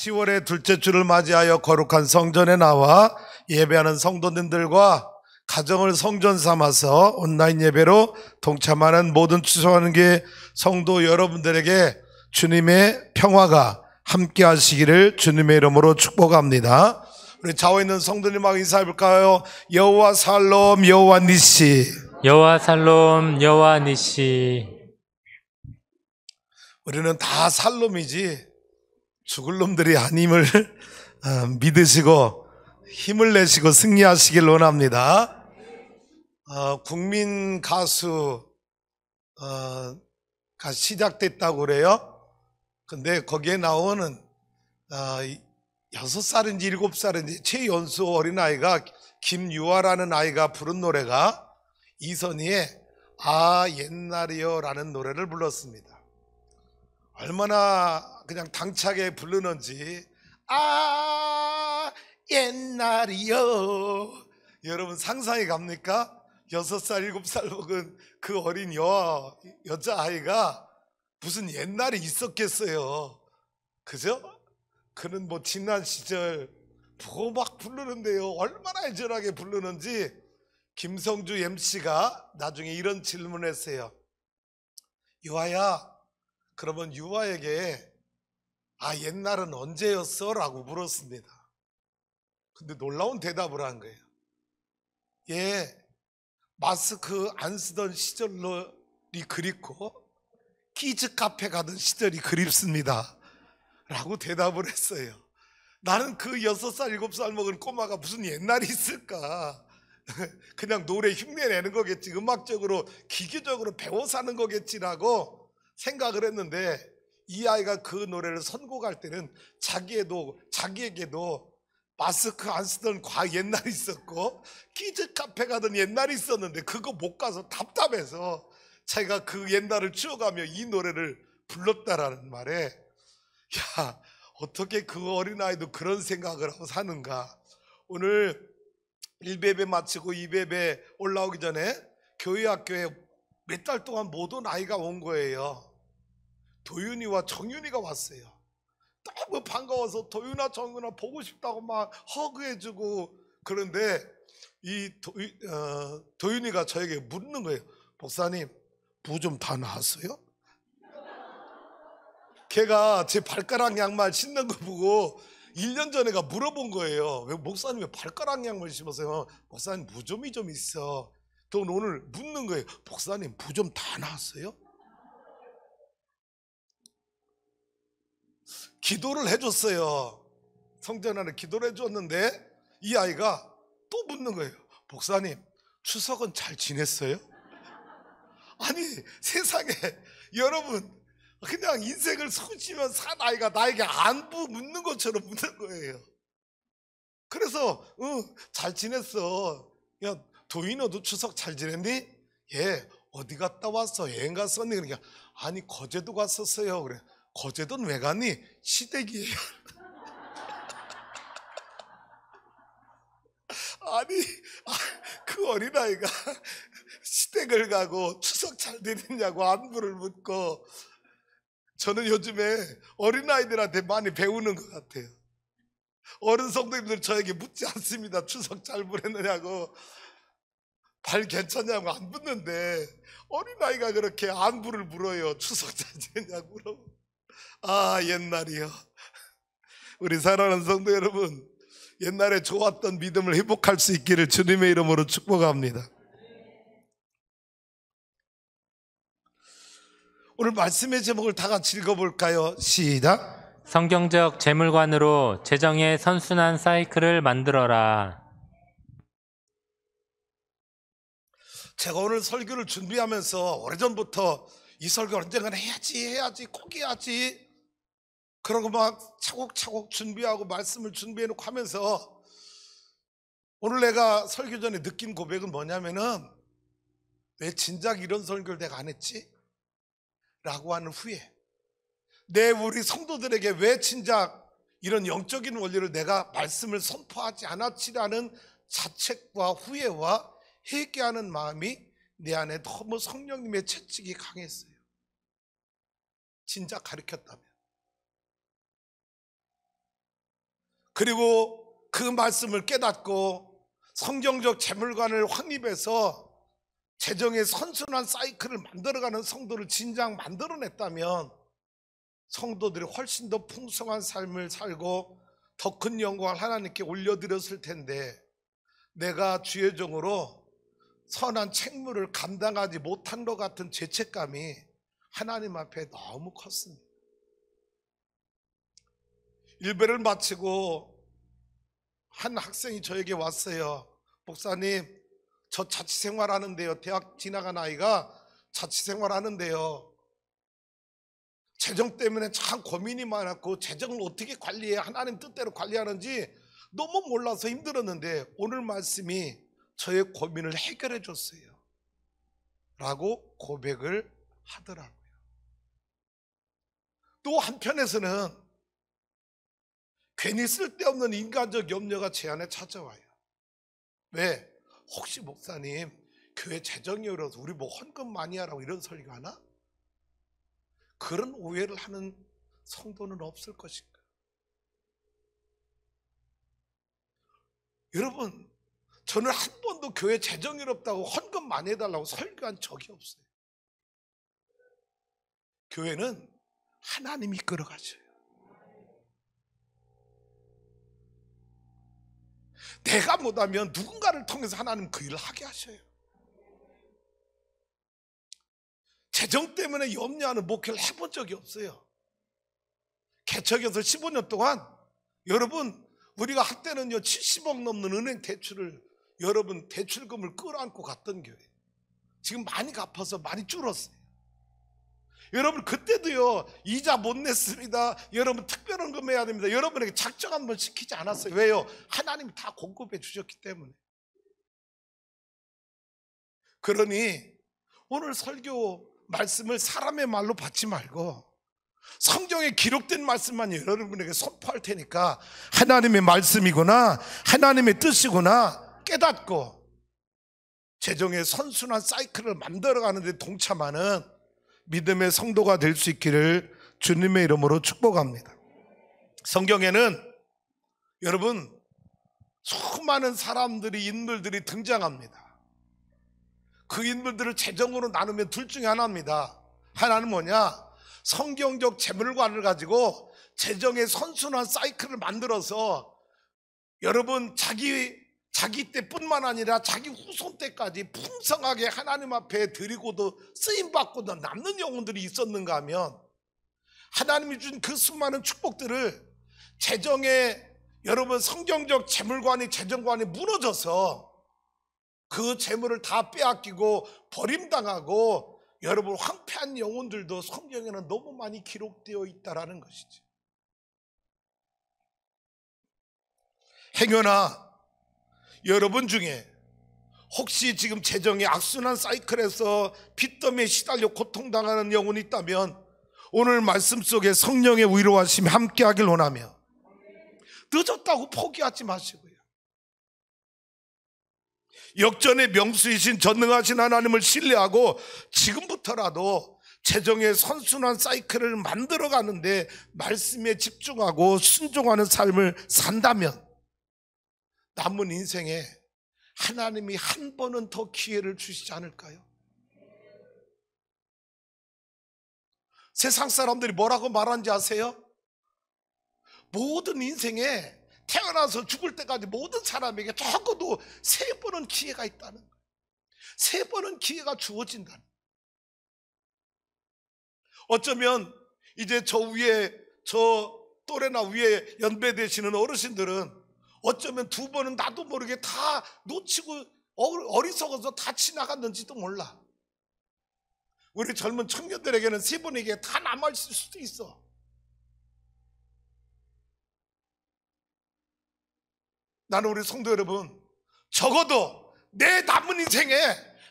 10월의 둘째 주를 맞이하여 거룩한 성전에 나와 예배하는 성도님들과 가정을 성전 삼아서 온라인 예배로 동참하는 모든 추수하는 게 성도 여러분들에게 주님의 평화가 함께 하시기를 주님의 이름으로 축복합니다. 우리 좌우에 있는 성도님하고 인사해 볼까요? 여호와 살롬, 여호와 니시. 여호와 살롬, 여호와 니시. 우리는 다 살롬이지 죽을 놈들이 아님을 믿으시고 힘을 내시고 승리하시길 원합니다. 국민 가수가 시작됐다고 그래요. 근데 거기에 나오는 6살인지 7살인지 최연소 어린아이가 김유아라는 아이가 부른 노래가 이선희의 아 옛날이요 라는 노래를 불렀습니다. 얼마나 그냥 당차게 부르는지 아 옛날이요. 여러분 상상이 갑니까? 6살 7살 먹은 그 어린 여자아이가 무슨 옛날이 있었겠어요. 그죠? 그는 뭐 지난 시절 보고 막 부르는데요, 얼마나 애절하게 부르는지 김성주 MC가 나중에 이런 질문을 했어요. 유아야, 그러면 유아에게 아 옛날은 언제였어? 라고 물었습니다. 근데 놀라운 대답을 한 거예요. 예, 마스크 안 쓰던 시절이 그립고 키즈 카페 가던 시절이 그립습니다 라고 대답을 했어요. 나는 그 6살 7살 먹은 꼬마가 무슨 옛날이 있을까? 그냥 노래 흉내 내는 거겠지, 음악적으로 기계적으로 배워 사는 거겠지라고 생각을 했는데, 이 아이가 그 노래를 선곡할 때는 자기에게도 마스크 안 쓰던 옛날이 있었고 키즈 카페 가던 옛날이 있었는데 그거 못 가서 답답해서 자기가 그 옛날을 추억하며 이 노래를 불렀다라는 말에, 야, 어떻게 그 어린아이도 그런 생각을 하고 사는가. 오늘 1베베 마치고 2베베 올라오기 전에 교회 학교에 몇 달 동안 못 온 아이가 온 거예요. 도윤이와 정윤이가 왔어요. 너무 반가워서 도윤아 정윤아 보고 싶다고 막 허그해주고, 그런데 이 도윤이가 저에게 묻는 거예요. 목사님, 무 좀 다 나았어요? 걔가 제 발가락 양말 신는 거 보고 1년 전에가 물어본 거예요. 왜 목사님 왜 발가락 양말 신으세요? 목사님 무좀이 좀 있어. 또 오늘 묻는 거예요. 목사님 무 좀 다 나았어요? 기도를 해줬어요. 성전 안에 기도를 해줬는데 이 아이가 또 묻는 거예요. 목사님 추석은 잘 지냈어요? 아니 세상에 여러분, 그냥 인생을 속이면 산 아이가 나에게 안부 묻는 것처럼 묻는 거예요. 그래서 잘 지냈어. 야 도희 너도 추석 잘 지냈니? 예, 어디 갔다 왔어? 여행 갔었니? 그러니까 아니 거제도 갔었어요. 그래. 거제도는 왜 갔니? 시댁이에요. 아니 그 어린아이가 시댁을 가고 추석 잘 지냈냐고 안부를 묻고. 저는 요즘에 어린아이들한테 많이 배우는 것 같아요. 어른 성도님들 저에게 묻지 않습니다. 추석 잘 보냈느냐고, 발 괜찮냐고 안 묻는데 어린아이가 그렇게 안부를 물어요. 추석 잘 지냈냐고 물어. 아 옛날이요. 우리 사랑하는 성도 여러분, 옛날에 좋았던 믿음을 회복할 수 있기를 주님의 이름으로 축복합니다. 오늘 말씀의 제목을 다 같이 읽어볼까요? 시작. 성경적 재물관으로 재정의 선순환 사이클을 만들어라. 제가 오늘 설교를 준비하면서 오래전부터 이 설교 언젠가 해야지 꼭 해야지 그러고 막 차곡차곡 준비하고 말씀을 준비해놓고 하면서, 오늘 내가 설교 전에 느낀 고백은 뭐냐면은, 왜 진작 이런 설교를 내가 안 했지? 라고 하는 후회. 우리 성도들에게 왜 진작 이런 영적인 원리를 내가 말씀을 선포하지 않았지라는 자책과 후회와 회개하는 마음이 내 안에 너무 성령님의 채찍이 강했어요. 진작 가르쳤다면. 그리고 그 말씀을 깨닫고 성경적 재물관을 확립해서 재정의 선순환 사이클을 만들어가는 성도를 진작 만들어냈다면 성도들이 훨씬 더 풍성한 삶을 살고 더 큰 영광을 하나님께 올려드렸을 텐데, 내가 주의 종으로 선한 책무를 감당하지 못한 것 같은 죄책감이 하나님 앞에 너무 컸습니다. 일배를 마치고 한 학생이 저에게 왔어요. 목사님, 저 자취생활 하는데요. 대학 지나간 아이가 자취생활 하는데요. 재정 때문에 참 고민이 많았고 재정을 어떻게 관리해야 하나님 뜻대로 관리하는지 너무 몰라서 힘들었는데 오늘 말씀이 저의 고민을 해결해 줬어요 라고 고백을 하더라고요. 또 한편에서는 괜히 쓸데없는 인간적 염려가 제 안에 찾아와요. 왜? 혹시 목사님 교회 재정이 어려워서 우리 뭐 헌금 많이 하라고 이런 소리가 하나? 그런 오해를 하는 성도는 없을 것인가? 여러분, 저는 한 번도 교회 재정이 어렵다고 헌금 많이 해달라고 설교한 적이 없어요. 교회는 하나님이 이끌어가셔요. 내가 못하면 누군가를 통해서 하나님 그 일을 하게 하셔요. 재정 때문에 염려하는 목회를 해본 적이 없어요. 개척에서 15년 동안 여러분, 우리가 한때는요 70억 넘는 은행 대출을, 여러분 대출금을 끌어안고 갔던 교회 지금 많이 갚아서 많이 줄었어요. 여러분 그때도요 이자 못 냈습니다. 여러분 특별한 금 해야 됩니다. 여러분에게 작정 한번 시키지 않았어요. 왜요? 하나님이 다 공급해 주셨기 때문에. 그러니 오늘 설교 말씀을 사람의 말로 받지 말고 성경에 기록된 말씀만 여러분에게 선포할 테니까 하나님의 말씀이구나, 하나님의 뜻이구나 깨닫고 재정의 선순환 사이클을 만들어가는 데 동참하는 믿음의 성도가 될 수 있기를 주님의 이름으로 축복합니다. 성경에는 여러분 수많은 사람들이, 인물들이 등장합니다. 그 인물들을 재정으로 나누면 둘 중에 하나입니다. 하나는 뭐냐? 성경적 재물관을 가지고 재정의 선순환 사이클을 만들어서 여러분 자기 때뿐만 아니라 자기 후손 때까지 풍성하게 하나님 앞에 드리고도 쓰임받고도 남는 영혼들이 있었는가 하면, 하나님이 준 그 수많은 축복들을 재정의 여러분 성경적 재물관이, 재정관이 무너져서 그 재물을 다 빼앗기고 버림당하고 여러분 황폐한 영혼들도 성경에는 너무 많이 기록되어 있다는 것이죠. 행여나 여러분 중에 혹시 지금 재정의 악순환 사이클에서 빚더미에 시달려 고통당하는 영혼이 있다면 오늘 말씀 속에 성령의 위로하심이 함께하길 원하며, 늦었다고 포기하지 마시고요, 역전의 명수이신 전능하신 하나님을 신뢰하고 지금부터라도 재정의 선순환 사이클을 만들어가는데 말씀에 집중하고 순종하는 삶을 산다면 남은 인생에 하나님이 한 번은 더 기회를 주시지 않을까요? 세상 사람들이 뭐라고 말하는지 아세요? 모든 인생에 태어나서 죽을 때까지 모든 사람에게 적어도 3번은 기회가 있다는 거예요. 3번은 기회가 주어진다는 거예요. 어쩌면 이제 저 위에, 저 또래나 위에 연배되시는 어르신들은 어쩌면 2번은 나도 모르게 다 놓치고 어리석어서 다 지나갔는지도 몰라. 우리 젊은 청년들에게는 3번에게 다 남아있을 수도 있어. 나는 우리 성도 여러분, 적어도 내 남은 인생에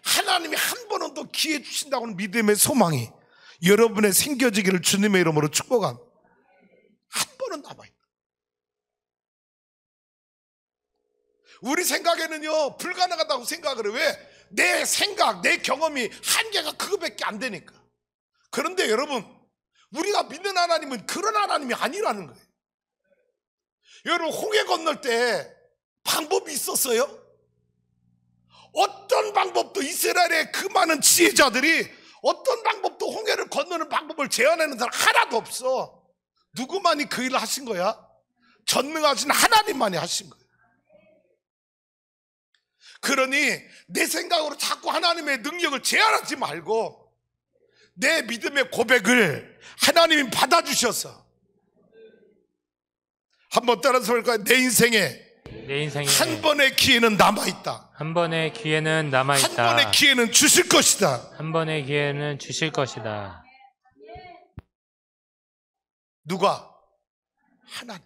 하나님이 한 번은 더 기회 주신다고는 믿음의 소망이 여러분의 생겨지기를 주님의 이름으로 축복합니다. 한 번은 남아있다. 우리 생각에는요 불가능하다고 생각을 해요. 왜? 내 생각, 내 경험이 한계가 그거밖에 안 되니까. 그런데 여러분, 우리가 믿는 하나님은 그런 하나님이 아니라는 거예요. 여러분, 홍해 건널 때 방법이 있었어요? 어떤 방법도 이스라엘의 그 많은 지혜자들이 어떤 방법도 홍해를 건너는 방법을 제안하는 사람 하나도 없어. 누구만이 그 일을 하신 거야? 전능하신 하나님만이 하신 거예요. 그러니 내 생각으로 자꾸 하나님의 능력을 제한하지 말고 내 믿음의 고백을 하나님이 받아주셔서, 한번 따라서 볼까요? 내 인생에 한 번의 기회는 남아있다. 한 번의 기회는 남아있다. 한 번의 기회는 주실 것이다. 한 번의 기회는 주실 것이다. 누가? 하나님.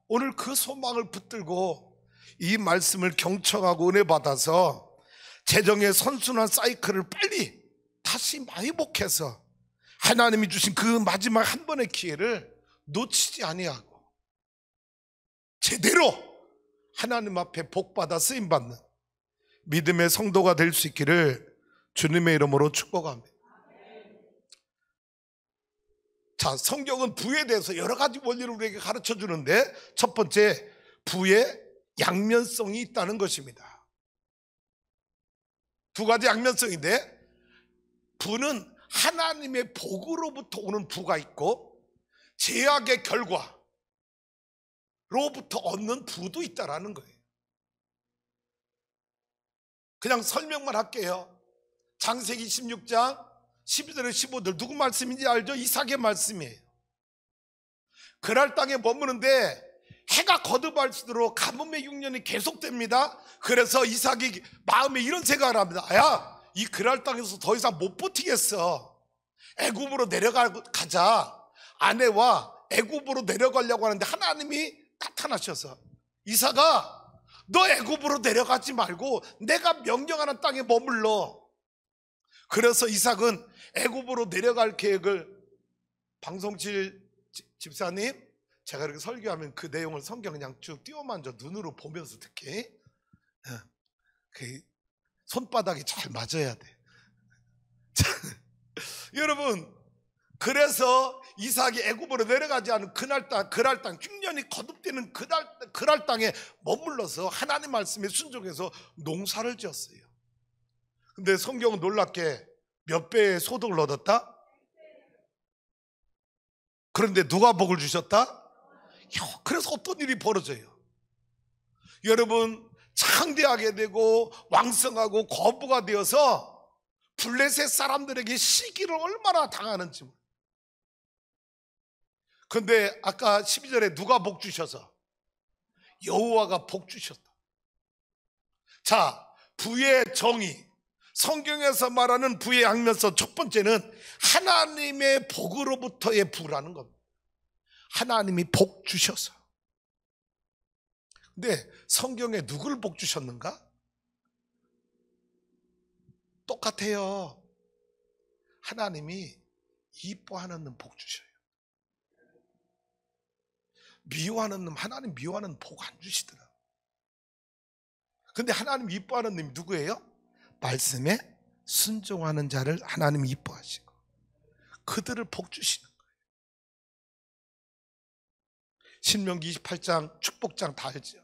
오늘 그 소망을 붙들고 이 말씀을 경청하고 은혜 받아서 재정의 선순환 사이클을 빨리 다시 회복해서 하나님이 주신 그 마지막 한 번의 기회를 놓치지 아니하고 제대로 하나님 앞에 복받아 쓰임받는 믿음의 성도가 될 수 있기를 주님의 이름으로 축복합니다. 자, 성경은 부에 대해서 여러 가지 원리를 우리에게 가르쳐 주는데, 첫 번째, 부의 양면성이 있다는 것입니다. 두 가지 양면성인데, 부는 하나님의 복으로부터 오는 부가 있고 제약의 결과로부터 얻는 부도 있다라는 거예요. 그냥 설명만 할게요. 창세기 16장 12절에 15절 누구 말씀인지 알죠? 이삭의 말씀이에요. 그랄 땅에 머무는데 해가 거듭할수록 가뭄의 6년이 계속됩니다. 그래서 이삭이 마음에 이런 생각을 합니다. 야, 이 그랄 땅에서 더 이상 못 버티겠어. 애굽으로 내려가자. 아내와 애굽으로 내려가려고 하는데 하나님이 나타나셔서, 이삭아, 너 애굽으로 내려가지 말고 내가 명령하는 땅에 머물러. 그래서 이삭은 애굽으로 내려갈 계획을, 방송실 집사님, 제가 이렇게 설교하면 그 내용을 성경 그냥 쭉 띄워만져 눈으로 보면서 듣게. 그 손바닥이 잘 맞아야 돼. 여러분, 그래서 이삭이 애굽으로 내려가지 않은 그날 땅 6년이 거듭되는 그날 땅에 머물러서 하나님 말씀에 순종해서 농사를 지었어요. 근데 성경은 놀랍게 몇 배의 소득을 얻었다? 그런데 누가 복을 주셨다? 그래서 어떤 일이 벌어져요? 여러분, 창대하게 되고 왕성하고 거부가 되어서 블레셋 사람들에게 시기를 얼마나 당하는지. 그런데 아까 12절에 누가 복 주셔서? 여호와가 복 주셨다. 자, 부의 정의, 성경에서 말하는 부의 양면서 첫 번째는 하나님의 복으로부터의 부라는 겁니다. 하나님이 복 주셔서. 근데 성경에 누구를 복 주셨는가? 똑같아요. 하나님이 이뻐하는 놈 복 주셔요. 미워하는 놈, 하나님 미워하는 복 안 주시더라. 근데 하나님 이뻐하는 놈이 누구예요? 말씀에 순종하는 자를 하나님이 이뻐하시고 그들을 복 주시는 거예요. 신명기 28장 축복장 다 알죠.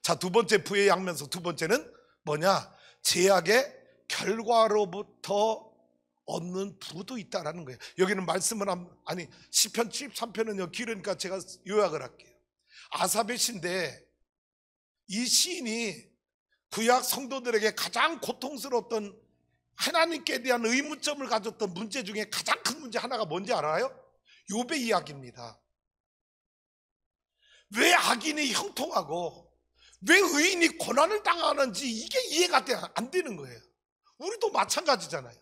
자, 두 번째 부의 양면서 두 번째는 뭐냐? 제약의 결과로부터 얻는 부도 있다라는 거예요. 여기는 말씀을 아니 시편 73편은요 길으니까 제가 요약을 할게요. 아삽의 시인데 이 시인이 구약 성도들에게 가장 고통스러웠던 하나님께 대한 의문점을 가졌던 문제 중에 가장 큰 문제 하나가 뭔지 알아요? 욥의 이야기입니다. 왜 악인이 형통하고 왜 의인이 고난을 당하는지 이게 이해가 안 되는 거예요. 우리도 마찬가지잖아요.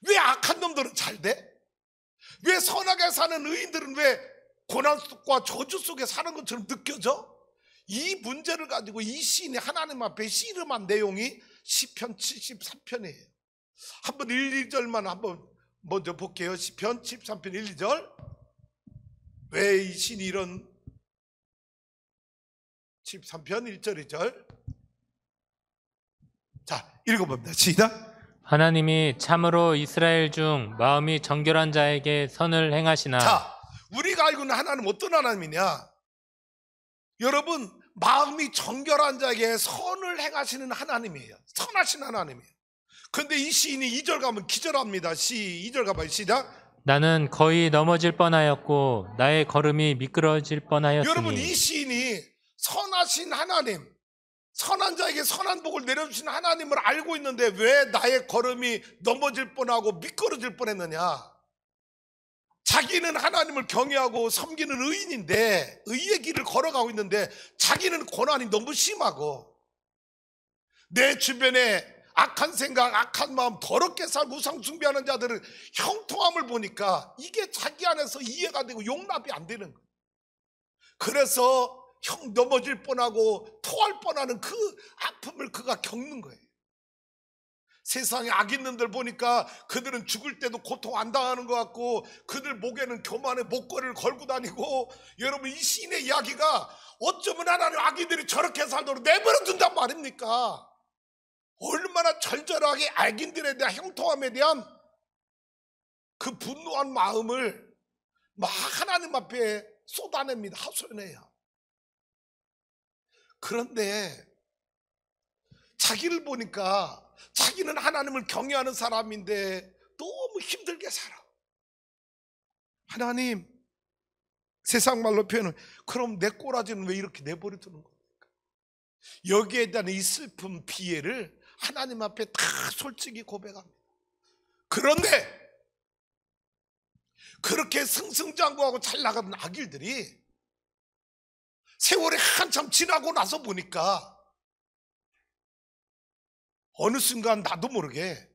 왜 악한 놈들은 잘 돼? 왜 선하게 사는 의인들은 왜 고난 속과 저주 속에 사는 것처럼 느껴져? 이 문제를 가지고 이 시인이 하나님 앞에 씨름한 내용이 시편 73편이에요. 한번 1, 2절만 한번 먼저 볼게요. 시편 73편 1, 2절. 왜 이 시인이 이런 13편 1절 2절. 자, 읽어봅니다. 시작. 하나님이 참으로 이스라엘 중 마음이 정결한 자에게 선을 행하시나. 자, 우리가 알고 있는 하나님은 어떤 하나님이냐? 여러분, 마음이 정결한 자에게 선을 행하시는 하나님이에요. 선하신 하나님이에요. 근데 이 시인이 2절 가면 기절합니다. 2절 가봐요. 시작. 나는 거의 넘어질 뻔하였고 나의 걸음이 미끄러질 여러분, 이 뻔하였으니. 시인이 선하신 하나님, 선한 자에게 선한 복을 내려주시는 하나님을 알고 있는데 왜 나의 걸음이 넘어질 뻔하고 미끄러질 뻔했느냐? 자기는 하나님을 경외하고 섬기는 의인인데, 의의 길을 걸어가고 있는데 자기는 고난이 너무 심하고 내 주변에 악한 생각, 악한 마음, 더럽게 살고 우상 숭배하는 자들은 형통함을 보니까 이게 자기 안에서 이해가 되고 용납이 안 되는 거예요. 그래서 넘어질 뻔하고 토할 뻔하는 그 아픔을 그가 겪는 거예요. 세상에 악인들 보니까 그들은 죽을 때도 고통 안 당하는 것 같고 그들 목에는 교만의 목걸이를 걸고 다니고, 여러분, 이 시인의 이야기가 어쩌면 하나님 악인들이 저렇게 살도록 내버려 둔단 말입니까? 얼마나 절절하게 악인들에 대한 형통함에 대한 그 분노한 마음을 막 하나님 앞에 쏟아냅니다. 하소연해요. 그런데 자기를 보니까 자기는 하나님을 경외하는 사람인데 너무 힘들게 살아. 하나님, 세상 말로 표현은 그럼 내 꼬라지는 왜 이렇게 내버려 두는 겁니까? 여기에 대한 이 슬픔, 비애를 하나님 앞에 다 솔직히 고백합니다. 그런데 그렇게 승승장구하고 잘 나가던 악일들이 세월이 한참 지나고 나서 보니까 어느 순간 나도 모르게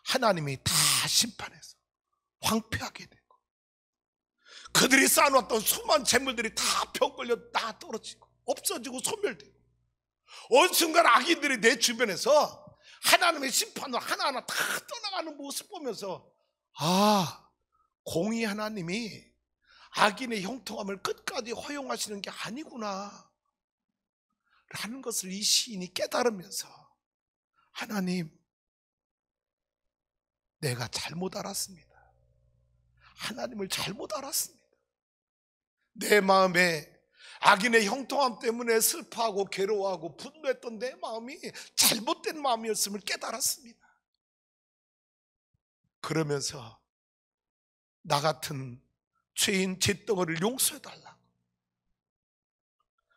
하나님이 다 심판해서 황폐하게 되고 그들이 쌓아놨던 수많은 재물들이 다 병 걸려 다 떨어지고 없어지고 소멸되고, 어느 순간 악인들이 내 주변에서 하나님의 심판을 하나하나 다 떠나가는 모습 보면서 공의 하나님이 악인의 형통함을 끝까지 허용하시는 게 아니구나 라는 것을 이 시인이 깨달으면서, 하나님, 내가 잘못 알았습니다. 하나님을 잘못 알았습니다. 내 마음에 악인의 형통함 때문에 슬퍼하고 괴로워하고 분노했던 내 마음이 잘못된 마음이었음을 깨달았습니다. 그러면서 나 같은 죄인 죄덩어리를 용서해달라고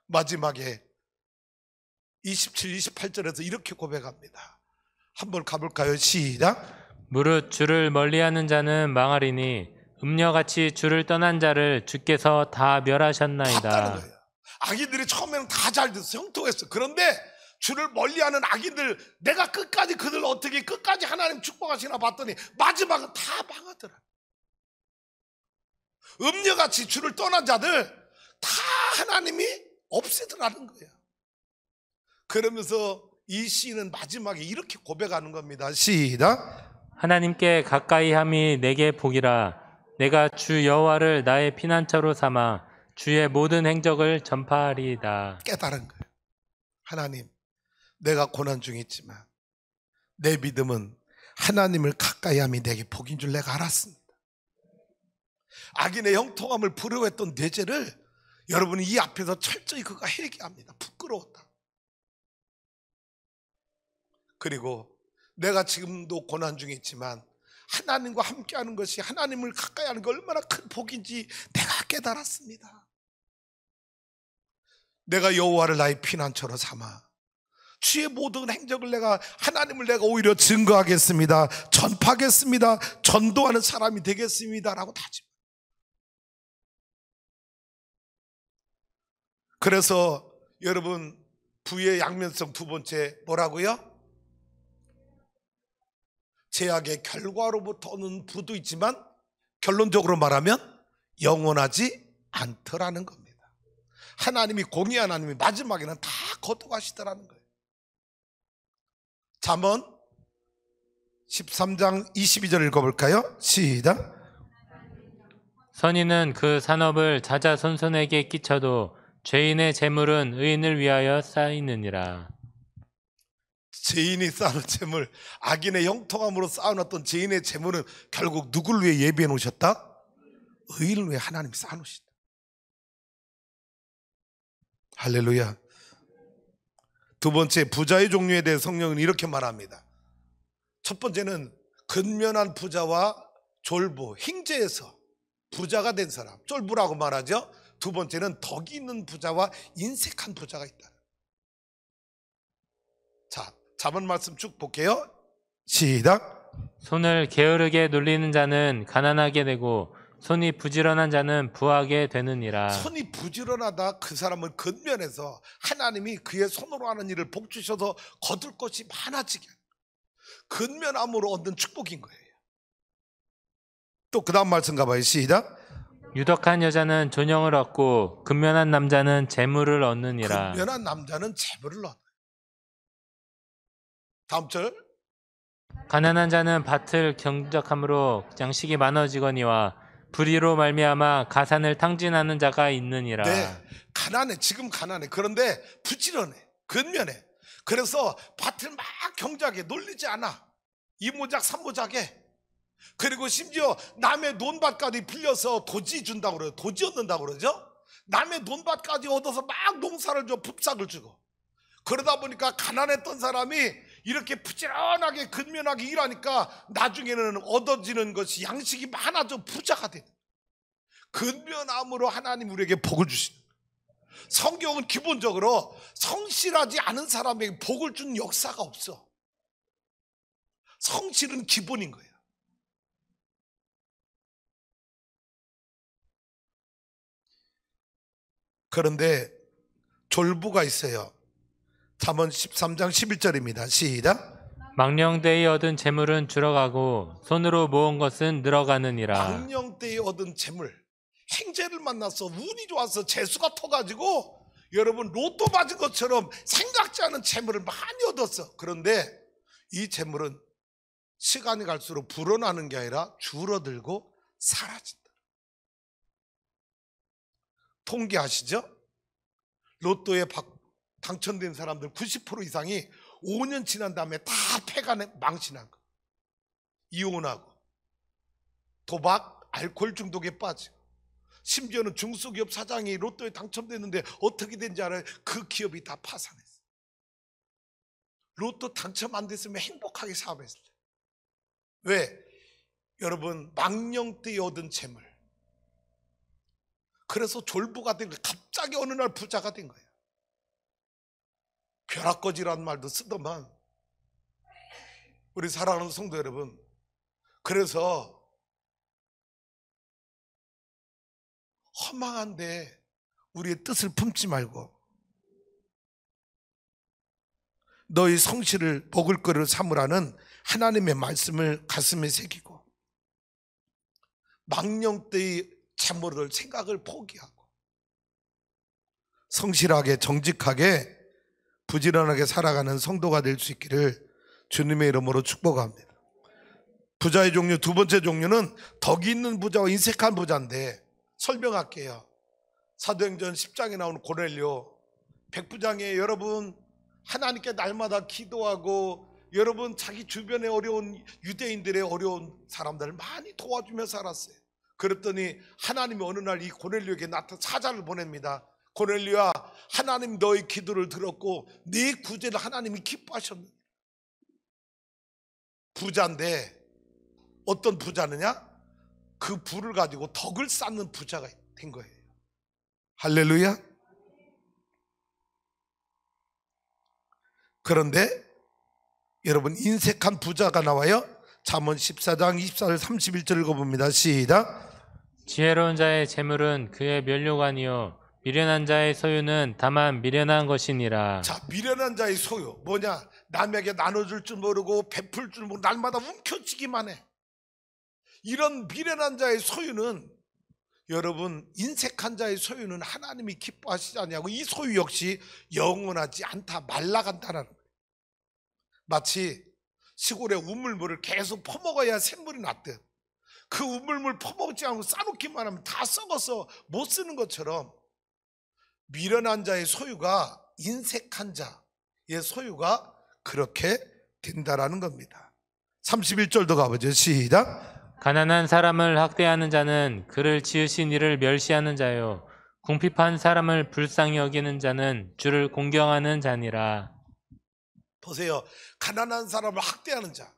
마지막에 27, 28절에서 이렇게 고백합니다. 한번 가볼까요? 시작. 무릇 주를 멀리하는 자는 망하리니 음녀같이 주를 떠난 자를 주께서 다 멸하셨나이다. 봤다는 거예요. 악인들이 처음에는 다 잘 됐어, 형통했어. 그런데 주를 멀리하는 악인들, 내가 끝까지 그들 어떻게 끝까지 하나님 축복하시나 봤더니 마지막은 다 망하더라. 음녀같이 주를 떠난 자들 다 하나님이 없애더라는 거예요. 그러면서 이 시인은 마지막에 이렇게 고백하는 겁니다. 시작. 하나님께 가까이 함이 내게 복이라. 내가 주 여호와를 나의 피난처로 삼아 주의 모든 행적을 전파하리이다. 깨달은 거예요. 하나님, 내가 고난 중에 있지만 내 믿음은 하나님을 가까이 함이 내게 복인 줄 내가 알았습니다. 악인의 형통함을 부러워했던 내 죄를 여러분이 이 앞에서 철저히 그가 회개합니다. 부끄러웠다. 그리고 내가 지금도 고난 중에 있지만 하나님과 함께하는 것이, 하나님을 가까이 하는 게 얼마나 큰 복인지 내가 깨달았습니다. 내가 여호와를 나의 피난처로 삼아 주의 모든 행적을 하나님을 내가 오히려 증거하겠습니다. 전파하겠습니다. 전도하는 사람이 되겠습니다 라고 다짐. 그래서 여러분, 부의 양면성 두 번째 뭐라고요? 제약의 결과로부터 오는 부도 있지만 결론적으로 말하면 영원하지 않더라는 겁니다. 하나님이, 공의 하나님이 마지막에는 다 거둬가시더라는 거예요. 잠언 13장 22절 읽어볼까요? 시작. 선인은 그 산업을 자자손손에게 끼쳐도 죄인의 재물은 의인을 위하여 쌓이느니라. 죄인이 쌓아놓은 재물, 악인의 형통함으로 쌓아놨던 죄인의 재물은 결국 누굴 위해 예비해 놓으셨다? 의인을 위해 하나님이 쌓아놓으신다. 할렐루야. 두 번째, 부자의 종류에 대해 성령은 이렇게 말합니다. 첫 번째는 근면한 부자와 졸부, 형제에서 부자가 된 사람, 졸부라고 말하죠. 두 번째는 덕이 있는 부자와 인색한 부자가 있다. 자, 자문 말씀 쭉 볼게요. 시작. 손을 게으르게 놀리는 자는 가난하게 되고 손이 부지런한 자는 부하게 되느니라. 손이 부지런하다, 그 사람은 근면해서 하나님이 그의 손으로 하는 일을 복 주셔서 거둘 것이 많아지게, 근면함으로 얻는 축복인 거예요. 또 그 다음 말씀 가봐요. 시작. 유덕한 여자는 존영을 얻고 근면한 남자는 재물을 얻느니라. 근면한 남자는 재물을 얻어요. 다음 절. 가난한 자는 밭을 경작함으로 양식이 많아지거니와 불의로 말미암아 가산을 탕진하는 자가 있느니라. 네, 가난해. 지금 가난해. 그런데 부지런해, 근면해. 그래서 밭을 막 경작해, 놀리지 않아. 이모작 삼모작해. 그리고 심지어 남의 논밭까지 빌려서 도지 준다고 그래요. 도지 얻는다고 그러죠. 남의 논밭까지 얻어서 막 농사를 줘, 풋삭을 주고. 그러다 보니까 가난했던 사람이 이렇게 부지런하게 근면하게 일하니까 나중에는 얻어지는 것이 양식이 많아져 부자가 돼. 근면함으로 하나님 우리에게 복을 주시는 거예요. 성경은 기본적으로 성실하지 않은 사람에게 복을 준 역사가 없어. 성실은 기본인 거예요. 그런데 졸부가 있어요. 잠언 13장 11절입니다. 시작. 망령되이 얻은 재물은 줄어가고 손으로 모은 것은 늘어가느니라. 망령되이 얻은 재물, 행제를 만나서 운이 좋아서 재수가 터가지고 여러분 로또 맞은 것처럼 생각지 않은 재물을 많이 얻었어. 그런데 이 재물은 시간이 갈수록 불어나는 게 아니라 줄어들고 사라진다. 통계하시죠? 로또에 당첨된 사람들 90% 이상이 5년 지난 다음에 다 폐가 망신한 거. 이혼하고 도박, 알코올 중독에 빠지고, 심지어는 중소기업 사장이 로또에 당첨됐는데 어떻게 된지 알아요? 그 기업이 다 파산했어요. 로또 당첨 안 됐으면 행복하게 사업했을 때. 왜? 여러분, 망령되이 얻은 재물. 그래서 졸부가 된 거예요. 갑자기 어느 날 부자가 된 거예요. 벼락거지라는 말도 쓰더만, 우리 사랑하는 성도 여러분, 그래서 허망한데 우리의 뜻을 품지 말고 너희 성실을 먹을 거를 삼으라는 하나님의 말씀을 가슴에 새기고, 망령되이 재물을 생각을 포기하고 성실하게 정직하게 부지런하게 살아가는 성도가 될 수 있기를 주님의 이름으로 축복합니다. 부자의 종류, 두 번째 종류는 덕이 있는 부자와 인색한 부자인데 설명할게요. 사도행전 10장에 나오는 고넬료, 백부장이에요. 여러분, 하나님께 날마다 기도하고 여러분 자기 주변에 어려운 유대인들의 어려운 사람들을 많이 도와주며 살았어요. 그랬더니 하나님이 어느 날 이 고넬료에게 나타나 사자를 보냅니다. 고넬료야, 하나님 너의 기도를 들었고 네 구제를 하나님이 기뻐하셨느냐. 부자인데 어떤 부자느냐? 그 부를 가지고 덕을 쌓는 부자가 된 거예요. 할렐루야. 그런데 여러분, 인색한 부자가 나와요. 잠언 14장 24절 31절 읽어봅니다. 시작. 지혜로운 자의 재물은 그의 면류관이요 미련한 자의 소유는 다만 미련한 것이니라. 자, 미련한 자의 소유 뭐냐? 남에게 나눠줄 줄 모르고 베풀 줄 모르고 날마다 움켜쥐기만 해. 이런 미련한 자의 소유는, 여러분, 인색한 자의 소유는 하나님이 기뻐하시지 않냐고. 이 소유 역시 영원하지 않다, 말라간다는 거예요. 마치 시골의 우물물을 계속 퍼먹어야 샘물이 났듯, 그 우물물 퍼먹지 않고 싸놓기만 하면 다 썩어서 못 쓰는 것처럼 미련한 자의 소유가, 인색한 자의 소유가 그렇게 된다라는 겁니다. 31절도 가보죠. 시작. 가난한 사람을 학대하는 자는 그를 지으신 이를 멸시하는 자요 궁핍한 사람을 불쌍히 여기는 자는 주를 공경하는 자니라. 보세요. 가난한 사람을 학대하는 자.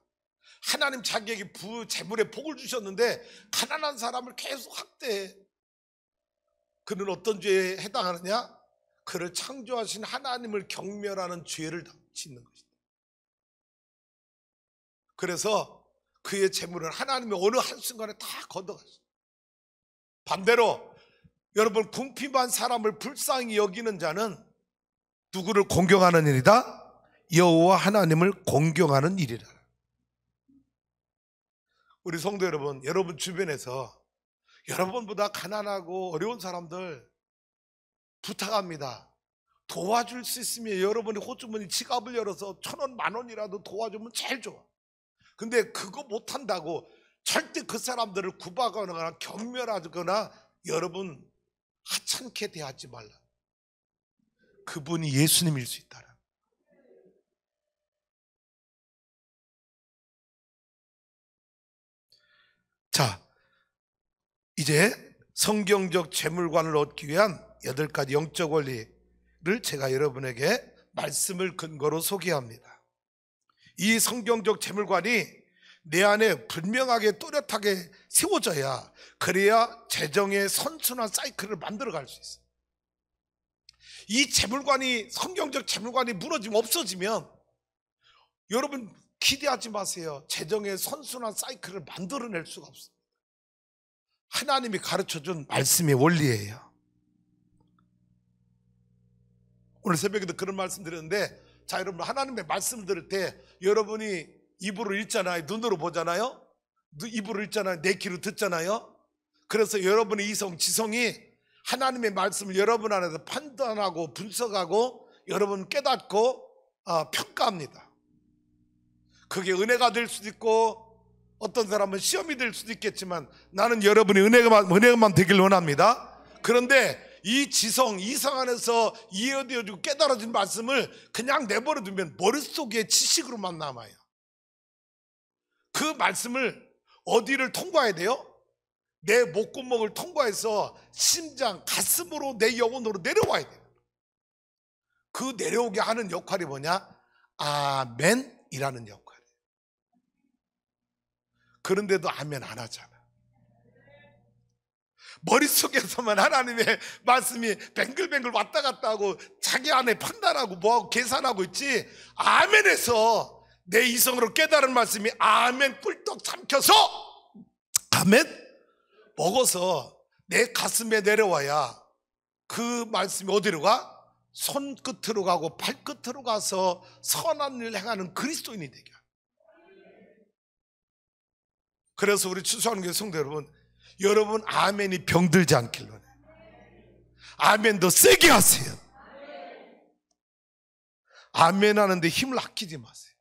하나님 자기에게 재물에 복을 주셨는데 가난한 사람을 계속 학대해. 그는 어떤 죄에 해당하느냐? 그를 창조하신 하나님을 경멸하는 죄를 짓는 것이다. 그래서 그의 재물을 하나님이 어느 한순간에 다 걷어갔어요. 반대로 여러분, 궁핍한 사람을 불쌍히 여기는 자는 누구를 공경하는 일이다? 여호와 하나님을 공경하는 일이라. 우리 성도 여러분, 여러분 주변에서 여러분보다 가난하고 어려운 사람들 부탁합니다. 도와줄 수 있으면 여러분이 호주머니 지갑을 열어서 1,000원, 10,000원이라도 도와주면 제일 좋아. 근데 그거 못한다고 절대 그 사람들을 구박하거나 경멸하거나 여러분 하찮게 대하지 말라. 그분이 예수님일 수 있다. 자, 이제 성경적 재물관을 얻기 위한 8가지 영적 원리를 제가 여러분에게 말씀을 근거로 소개합니다. 이 성경적 재물관이 내 안에 분명하게 또렷하게 세워져야, 그래야 재정의 선순환 사이클을 만들어갈 수 있어요. 이 재물관이, 성경적 재물관이 무너지면, 없어지면 여러분 기대하지 마세요. 재정의 선순환 사이클을 만들어낼 수가 없습니다. 하나님이 가르쳐준 말씀의 원리예요. 오늘 새벽에도 그런 말씀 드렸는데, 자, 여러분, 하나님의 말씀 들을 때 여러분이 입으로 읽잖아요. 눈으로 보잖아요. 입으로 읽잖아요. 내 귀로 듣잖아요. 그래서 여러분의 이성, 지성이 하나님의 말씀을 여러분 안에서 판단하고 분석하고 여러분 깨닫고 평가합니다. 그게 은혜가 될 수도 있고 어떤 사람은 시험이 될 수도 있겠지만, 나는 여러분이 은혜만 되길 원합니다. 그런데 이 지성, 이성 안에서 이해되어지고 깨달아진 말씀을 그냥 내버려 두면 머릿속에 지식으로만 남아요. 그 말씀을 어디를 통과해야 돼요? 내 목구멍을 통과해서 심장, 가슴으로, 내 영혼으로 내려와야 돼요. 그 내려오게 하는 역할이 뭐냐? 아멘이라는 역할이에요. 그런데도 아멘 안 하잖아. 머릿속에서만 하나님의 말씀이 뱅글뱅글 왔다 갔다 하고 자기 안에 판단하고 뭐하고 계산하고 있지, 아멘에서 내 이성으로 깨달은 말씀이 아멘 꿀떡 삼켜서 아멘 먹어서 내 가슴에 내려와야 그 말씀이 어디로 가? 손끝으로 가고 발끝으로 가서 선한 일을 행하는 그리스도인이 되게. 그래서 우리 추수하는 성도 여러분 아멘이 병들지 않길 원해요. 아멘 더 세게 하세요. 아멘 하는데 힘을 아끼지 마세요.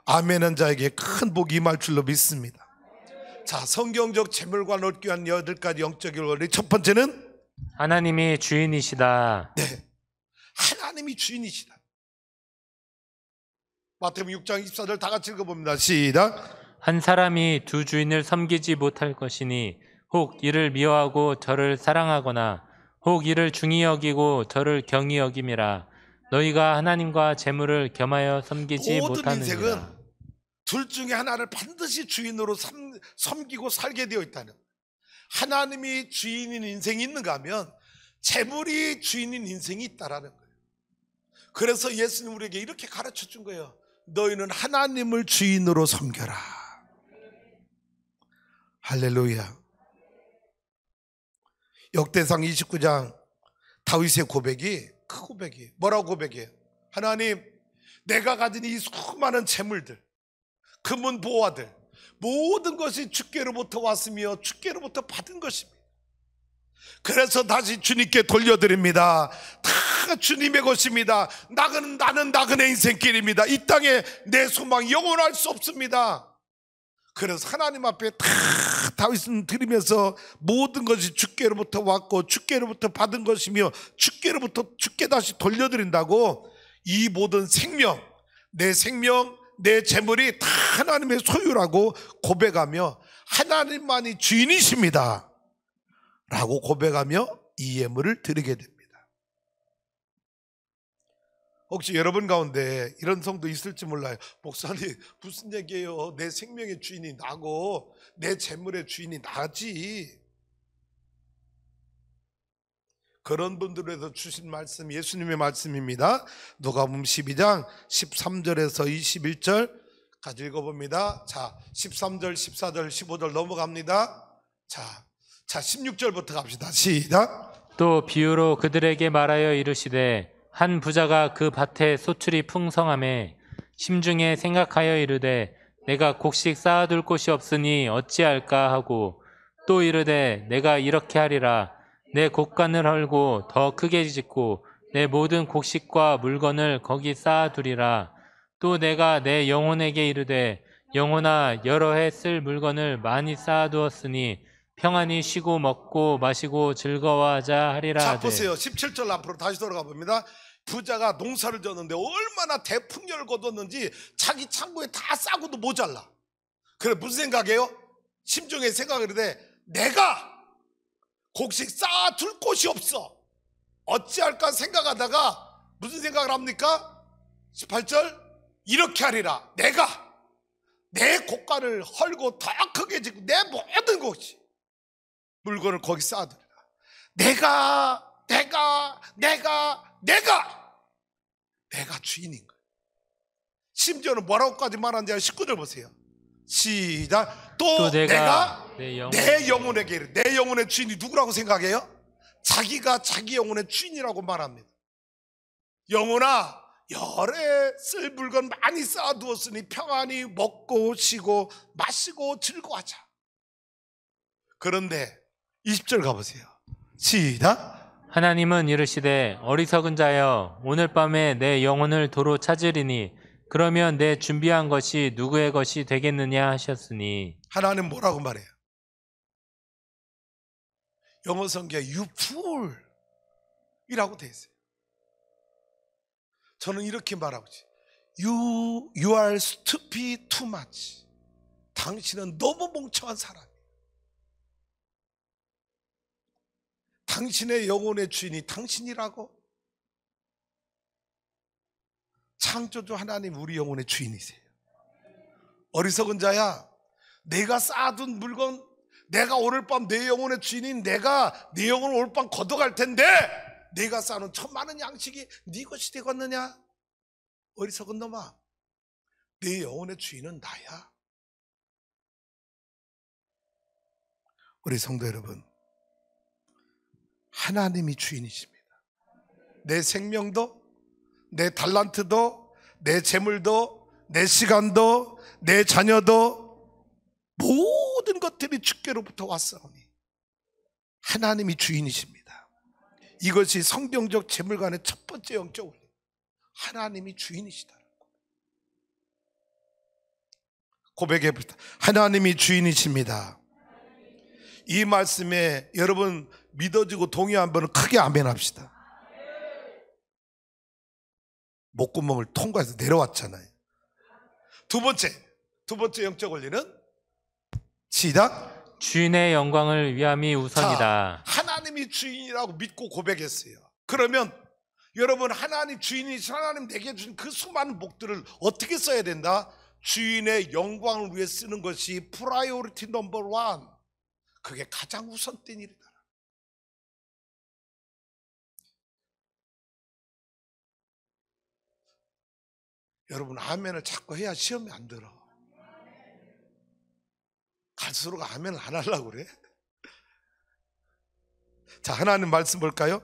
아멘한 자에게 큰 복이 임할 줄로 믿습니다. 자, 성경적 재물관 얻기 위한 8가지 영적 원리. 첫 번째는 하나님이 주인이시다. 네, 하나님이 주인이시다. 마태복음 6장 24절 다 같이 읽어봅니다. 시작. 한 사람이 두 주인을 섬기지 못할 것이니 혹 이를 미워하고 저를 사랑하거나 혹 이를 중히 여기고 저를 경히 여김이라. 너희가 하나님과 재물을 겸하여 섬기지 모든 못하느니라. 인생은 둘 중에 하나를 반드시 주인으로 섬기고 살게 되어 있다는, 하나님이 주인인 인생이 있는가 하면 재물이 주인인 인생이 있다라는 거예요. 그래서 예수님 우리에게 이렇게 가르쳐 준 거예요. 너희는 하나님을 주인으로 섬겨라. 할렐루야. 역대상 29장 다윗의 고백이 그 고백이에요. 뭐라고 고백해요? 하나님, 내가 가진 이 수많은 재물들, 금은 보화들, 모든 것이 주께로부터 왔으며 주께로부터 받은 것입니다. 그래서 다시 주님께 돌려드립니다. 다 주님의 것입니다. 나는 나그네 인생길입니다. 이 땅에 내 소망이 영원할 수 없습니다. 그래서 하나님 앞에 다 다윗은 드리면서 모든 것이 주께로부터 왔고 주께로부터 받은 것이며 주께로부터 주께 다시 돌려드린다고 이 모든 생명, 내 생명, 내 재물이 다 하나님의 소유라고 고백하며 하나님만이 주인이십니다 라고 고백하며 이 예물을 드리게 됩니다. 혹시 여러분 가운데 이런 성도 있을지 몰라요. 목사님 무슨 얘기예요? 내 생명의 주인이 나고 내 재물의 주인이 나지. 그런 분들에서 주신 말씀 예수님의 말씀입니다. 누가복음 12장 13절에서 21절 같이 읽어봅니다. 자, 13절, 14절, 15절 넘어갑니다. 자 16절부터 갑시다. 시작. 또 비유로 그들에게 말하여 이르시되 한 부자가 그 밭에 소출이 풍성함에 심중에 생각하여 이르되 내가 곡식 쌓아둘 곳이 없으니 어찌할까 하고 또 이르되 내가 이렇게 하리라 내 곡간을 헐고 더 크게 짓고 내 모든 곡식과 물건을 거기 쌓아두리라. 또 내가 내 영혼에게 이르되 영혼아 여러 해 쓸 물건을 많이 쌓아두었으니 평안히 쉬고 먹고 마시고 즐거워하자 하리라. 자 보세요. 17절 앞으로 다시 돌아가 봅니다. 부자가 농사를 졌는데 얼마나 대풍년을 거뒀는지 자기 창고에 다 싸고도 모자라. 그래 무슨 생각이에요? 심중에 생각을 해. 내가 곡식 쌓아둘 곳이 없어. 어찌할까 생각하다가 무슨 생각을 합니까? 18절 이렇게 하리라. 내가 내 곡간을 헐고 더 크게 짓고 내 모든 것이 물건을 거기 쌓아두리라. 내가 주인인 거예요. 심지어는 뭐라고까지 말하는지 19절 보세요. 시작. 또 내가 내 영혼에게 이르. 내 영혼의 주인이 누구라고 생각해요? 자기가 자기 영혼의 주인이라고 말합니다. 영혼아 여러 해 쓸 물건 많이 쌓아두었으니 평안히 먹고 쉬고 마시고 즐거워하자. 그런데 20절 가보세요. 시작. 하나님은 이르시되 어리석은 자여 오늘 밤에 내 영혼을 도로 찾으리니 그러면 내 준비한 것이 누구의 것이 되겠느냐 하셨으니. 하나님 뭐라고 말해요? 영어 성경에 you fool 이라고 되어 있어요. 저는 이렇게 말하고 있어요. You are stupid too much. 당신은 너무 멍청한 사람이에요. 당신의 영혼의 주인이 당신이라고? 창조주 하나님 우리 영혼의 주인이세요. 어리석은 자야, 내가 쌓아둔 물건, 내가 오늘 밤 내 영혼의 주인인 내가 내 영혼을 오늘 밤 걷어갈 텐데 내가 쌓아놓은 천만원 양식이 네 것이 되겠느냐? 어리석은 놈아, 내 영혼의 주인은 나야. 우리 성도 여러분, 하나님이 주인이십니다. 내 생명도, 내 달란트도, 내 재물도, 내 시간도, 내 자녀도 모든 것들이 주께로부터 왔사오니 하나님이 주인이십니다. 이것이 성경적 재물관의 첫 번째 영적 원리. 하나님이 주인이시다. 고백해봅시다. 하나님이 주인이십니다. 이 말씀에 여러분 믿어지고 동의 한번 크게 아멘 합시다. 목구멍을 통과해서 내려왔잖아요. 두 번째 영적 원리는 시작. 주인의 영광을 위함이 우선이다. 자, 하나님이 주인이라고 믿고 고백했어요. 그러면 여러분 하나님 주인이신 하나님 내게 주신 그 수많은 복들을 어떻게 써야 된다? 주인의 영광을 위해 쓰는 것이 프라이오리티 넘버 1. 그게 가장 우선된 일이다. 여러분 아멘을 자꾸 해야 시험이 안 들어. 갈수록 아멘을 안 하려고 그래. 자, 하나님 말씀 볼까요?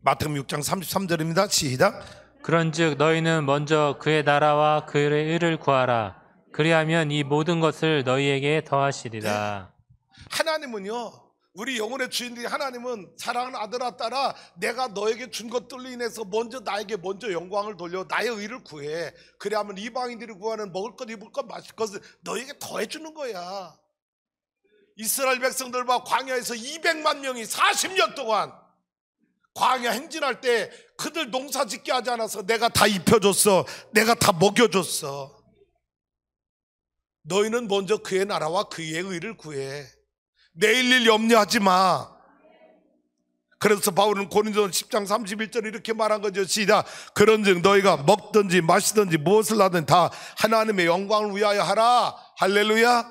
마태복음 6장 33절입니다. 시작. 그런즉 너희는 먼저 그의 나라와 그의 의를 구하라. 그리하면 이 모든 것을 너희에게 더하시리라. 네. 하나님은요, 우리 영혼의 주인들이 하나님은 사랑하는 아들아 딸아, 내가 너에게 준 것들로 인해서 먼저 나에게 먼저 영광을 돌려 나의 의를 구해. 그래야면 이방인들이 구하는 먹을 것, 입을 것, 마실 것을 너에게 더해주는 거야. 이스라엘 백성들과 광야에서 200만 명이 40년 동안 광야 행진할 때 그들 농사 짓게 하지 않아서 내가 다 입혀줬어. 내가 다 먹여줬어. 너희는 먼저 그의 나라와 그의 의를 구해. 내일 일 염려하지 마. 그래서 바울은 고린도전 10장 31절 이렇게 말한 거죠. 시작. 그런즉 너희가 먹든지 마시든지 무엇을 하든 다 하나님의 영광을 위하여 하라. 할렐루야.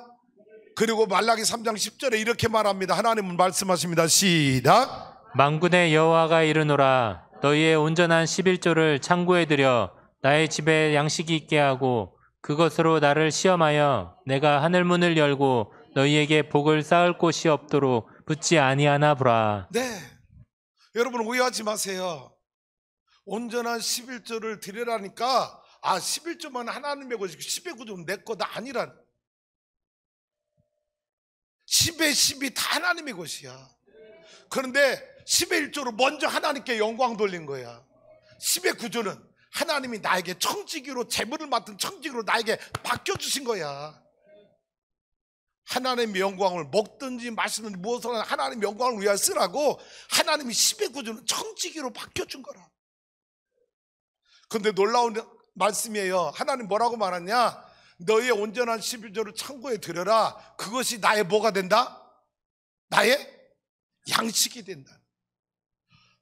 그리고 말라기 3장 10절에 이렇게 말합니다. 하나님은 말씀하십니다. 시작. 만군의 여호와가 이르노라. 너희의 온전한 11조를 창고에 들여 나의 집에 양식이 있게 하고 그것으로 나를 시험하여 내가 하늘문을 열고 너희에게 복을 쌓을 곳이 없도록 붙지 아니하나 보라. 네, 여러분 오해하지 마세요. 온전한 11조를 드리라니까 11조만 하나님의 것이고 10의 9조는 내 거다 아니란. 10의 10이 다 하나님의 것이야. 그런데 10의 1조로 먼저 하나님께 영광 돌린 거야. 10의 9조는 하나님이 나에게 청지기로 재물을 맡은 청지기로 나에게 맡겨주신 거야. 하나님의 영광을 먹든지 마시든지 무엇을 하든 하나님의 영광을 위하여 쓰라고 하나님이 10의 9조는 청지기로 맡겨준 거라. 그런데 놀라운 말씀이에요. 하나님 뭐라고 말하냐? 너희의 온전한 11조를 창고에 들여라. 그것이 나의 뭐가 된다? 나의 양식이 된다.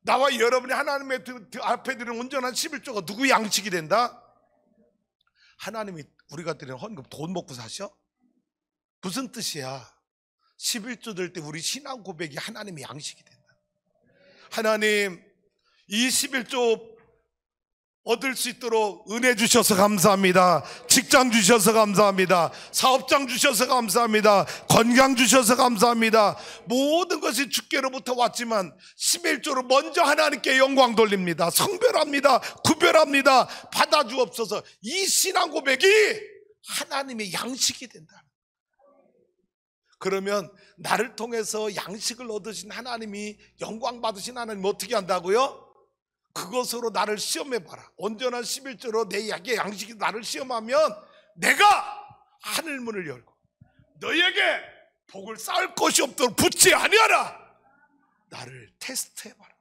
나와 여러분이 하나님의 앞에 드리는 온전한 11조가 누구의 양식이 된다? 하나님이 우리가 드리는 헌금 돈 먹고 사셔? 무슨 뜻이야? 11조 될 때 우리 신앙 고백이 하나님의 양식이 된다. 하나님 이 11조 얻을 수 있도록 은혜 주셔서 감사합니다. 직장 주셔서 감사합니다. 사업장 주셔서 감사합니다. 건강 주셔서 감사합니다. 모든 것이 주께로부터 왔지만 11조로 먼저 하나님께 영광 돌립니다. 성별합니다. 구별합니다. 받아주옵소서. 이 신앙 고백이 하나님의 양식이 된다. 그러면 나를 통해서 양식을 얻으신 하나님이, 영광 받으신 하나님 어떻게 한다고요? 그것으로 나를 시험해봐라. 온전한 11조로 내 양식이 나를 시험하면 내가 하늘문을 열고 너희에게 복을 쌓을 것이 없도록 붙지 아니하라. 나를 테스트해봐라.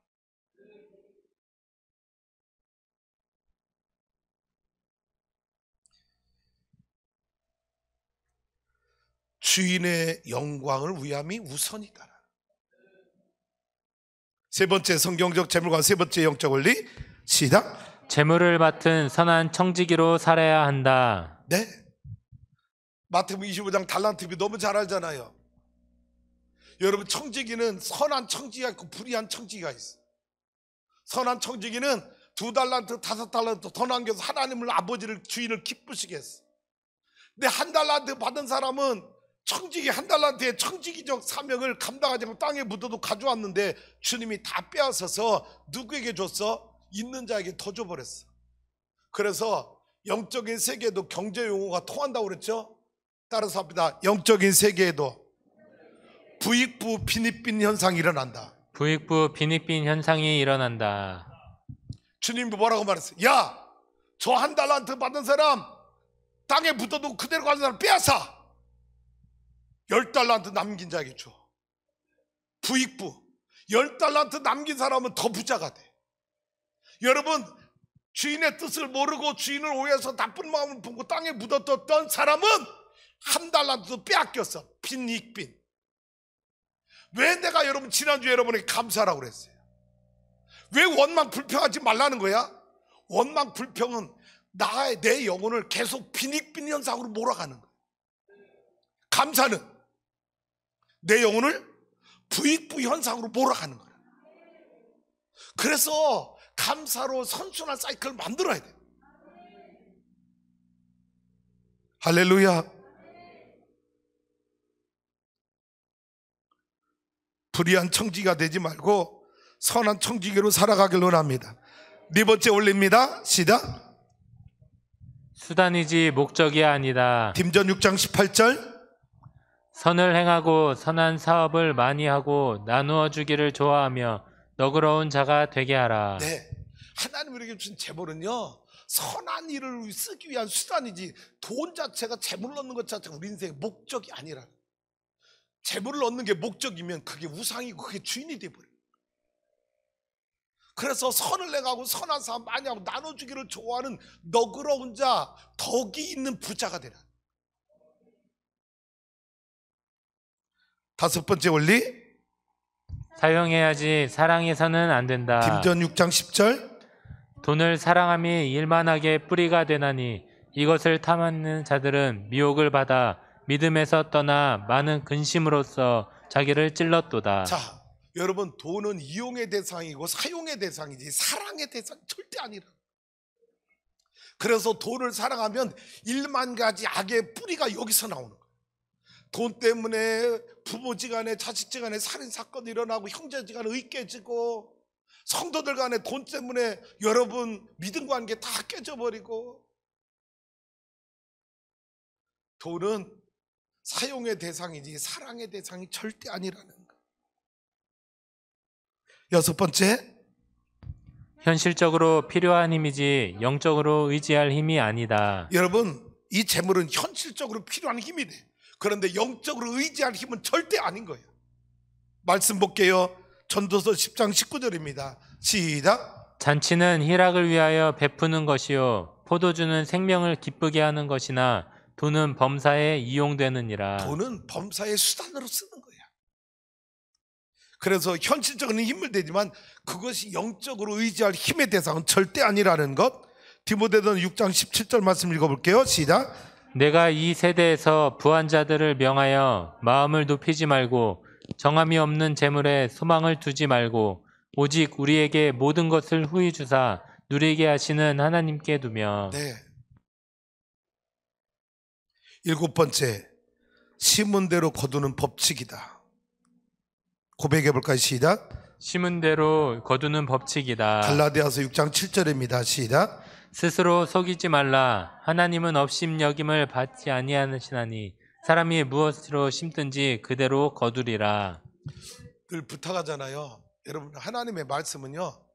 주인의 영광을 위함이 우선이다. 세 번째 성경적 재물과 세 번째 영적 원리. 시작. 재물을 맡은 선한 청지기로 살아야 한다. 네, 마태복음 25장 달란트비 너무 잘 알잖아요. 여러분, 청지기는 선한 청지기가 있고 불의한 청지기가 있어. 선한 청지기는 2달란트 5달란트 더 남겨서 하나님을, 아버지를, 주인을 기쁘시게 했어. 근데 1달란트 받은 사람은 청지기 1달란트의 청지기적 사명을 감당하지 않고 땅에 묻어도 가져왔는데 주님이 다 빼앗아서 누구에게 줬어? 있는 자에게 더 줘버렸어. 그래서 영적인 세계에도 경제 용어가 통한다고 그랬죠. 따라서 합니다. 영적인 세계에도 부익부 빈익빈 현상이 일어난다. 부익부 빈익빈 현상이 일어난다. 주님이 뭐라고 말했어요? 야, 저 1달란트 받은 사람 땅에 묻어도 그대로 가는 사람 빼앗아. 10달란트 남긴 자에게 줘. 부익부. 10달란트 남긴 사람은 더 부자가 돼. 여러분, 주인의 뜻을 모르고 주인을 오해해서 나쁜 마음을 품고 땅에 묻어뒀던 사람은 1달란트도 빼앗겼어. 빈익빈. 왜 내가 여러분 지난주에 여러분에게 감사하라고 그랬어요? 왜 원망 불평하지 말라는 거야? 원망 불평은 내 영혼을 계속 빈익빈 현상으로 몰아가는 거야. 감사는 내 영혼을 부익부 현상으로 몰아가는 거야. 그래서 감사로 선순환 사이클을 만들어야 돼. 할렐루야. 불의한 청지기가 되지 말고 선한 청지기로 살아가길 원합니다. 네 번째 올립니다. 시작. 수단이지 목적이 아니다. 딤전 6장 18절. 선을 행하고 선한 사업을 많이 하고 나누어 주기를 좋아하며 너그러운 자가 되게 하라. 네, 하나님 우리에게 주신 재물은요, 선한 일을 쓰기 위한 수단이지 돈 자체가, 재물을 얻는 것 자체가 우리 인생의 목적이 아니라. 재물을 얻는 게 목적이면 그게 우상이고 그게 주인이 돼버려요. 그래서 선을 행하고 선한 사람 많이 하고 나눠주기를 좋아하는 너그러운 자, 덕이 있는 부자가 되라. 다섯 번째 원리, 사용해야지 사랑해서는 안 된다. 디모데전 6장 10절. 돈을 사랑함이 일만하게 뿌리가 되나니 이것을 탐하는 자들은 미혹을 받아 믿음에서 떠나 많은 근심으로써 자기를 찔렀도다. 자, 여러분, 돈은 이용의 대상이고 사용의 대상이지 사랑의 대상이 절대 아니라. 그래서 돈을 사랑하면 1만 가지 악의 뿌리가 여기서 나오는 거예요. 돈 때문에 부모지간에 자식지간에 살인사건이 일어나고 형제지간에 의깨지고, 성도들 간에 돈 때문에 여러분 믿음 관계 다 깨져버리고. 돈은 사용의 대상이지 사랑의 대상이 절대 아니라는 거예요. 여섯 번째, 현실적으로 필요한 힘이지 영적으로 의지할 힘이 아니다. 여러분, 이 재물은 현실적으로 필요한 힘이 돼. 그런데 영적으로 의지할 힘은 절대 아닌 거예요. 말씀 볼게요. 전도서 10장 19절입니다. 시작. 잔치는 희락을 위하여 베푸는 것이요 포도주는 생명을 기쁘게 하는 것이나 돈은 범사에 이용되느니라. 돈은 범사의 수단으로 쓰는 거야. 그래서 현실적으로는 힘을 대지만 그것이 영적으로 의지할 힘의 대상은 절대 아니라는 것. 디모데전 6장 17절 말씀 읽어볼게요. 시작. 내가 이 세대에서 부한 자들을 명하여 마음을 높이지 말고 정함이 없는 재물에 소망을 두지 말고 오직 우리에게 모든 것을 후히 주사 누리게 하시는 하나님께 두며. 네. 일곱 번째, 심은 대로 거두는 법칙이다. 고백해볼까요? 시작. 심은 대로 거두는 법칙이다. 갈라디아서 6장 7절입니다. 시작. 스스로 속이지 말라. 하나님은 업심여김을 받지 아니하시나니 사람이 무엇으로 심든지 그대로 거두리라. 늘 부탁하잖아요. 여러분, 하나님의 말씀은요,